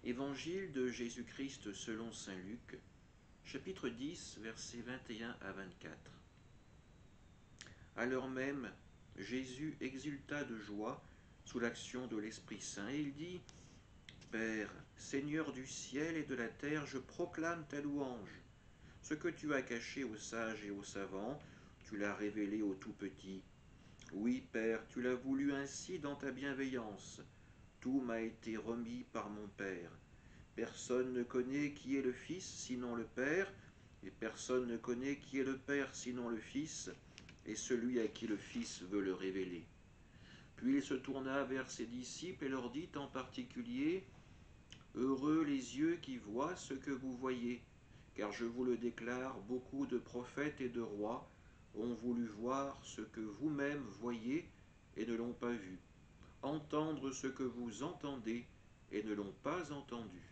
Évangile de Jésus-Christ selon saint Luc, chapitre 10, versets 21 à 24. À l'heure même, Jésus exulta de joie sous l'action de l'Esprit Saint et il dit : Père, Seigneur du ciel et de la terre, je proclame ta louange. Ce que tu as caché aux sages et aux savants, tu l'as révélé aux tout petits. Oui, Père, tu l'as voulu ainsi dans ta bienveillance. Tout m'a été remis par mon Père. Personne ne connaît qui est le Fils sinon le Père, et personne ne connaît qui est le Père sinon le Fils, et celui à qui le Fils veut le révéler. Puis il se tourna vers ses disciples et leur dit en particulier : Heureux les yeux qui voient ce que vous voyez, car je vous le déclare, beaucoup de prophètes et de rois ont voulu voir ce que vous-même voyez et ne l'ont pas vu, entendre ce que vous entendez et ne l'ont pas entendu.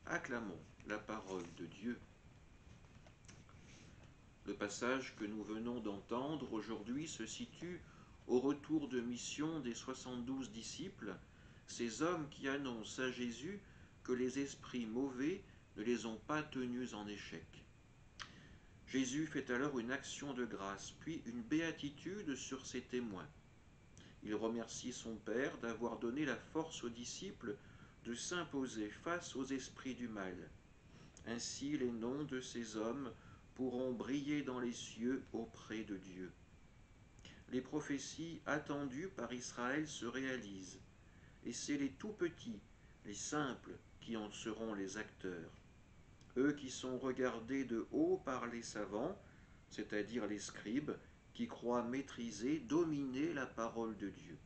Acclamons la parole de Dieu. Le passage que nous venons d'entendre aujourd'hui se situe au retour de mission des 72 disciples, ces hommes qui annoncent à Jésus que les esprits mauvais ne les ont pas tenus en échec. Jésus fait alors une action de grâce, puis une béatitude sur ses témoins. Il remercie son Père d'avoir donné la force aux disciples de s'imposer face aux esprits du mal. Ainsi les noms de ces hommes pourront briller dans les cieux auprès de Dieu. Les prophéties attendues par Israël se réalisent, et c'est les tout-petits, les simples, qui en seront les acteurs. Eux qui sont regardés de haut par les savants, c'est-à-dire les scribes, qui croient maîtriser, dominer la parole de Dieu.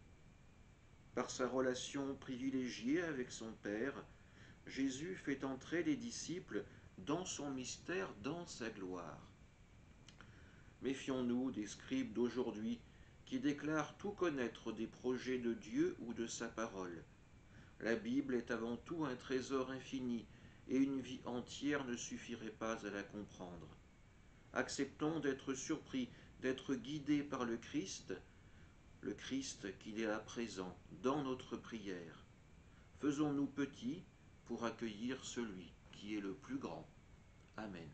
Par sa relation privilégiée avec son Père, Jésus fait entrer les disciples dans son mystère, dans sa gloire. Méfions-nous des scribes d'aujourd'hui qui déclarent tout connaître des projets de Dieu ou de sa parole. La Bible est avant tout un trésor infini et une vie entière ne suffirait pas à la comprendre. Acceptons d'être surpris, d'être guidés par le Christ qu'il est à présent dans notre prière. Faisons-nous petits pour accueillir celui qui est le plus grand. Amen.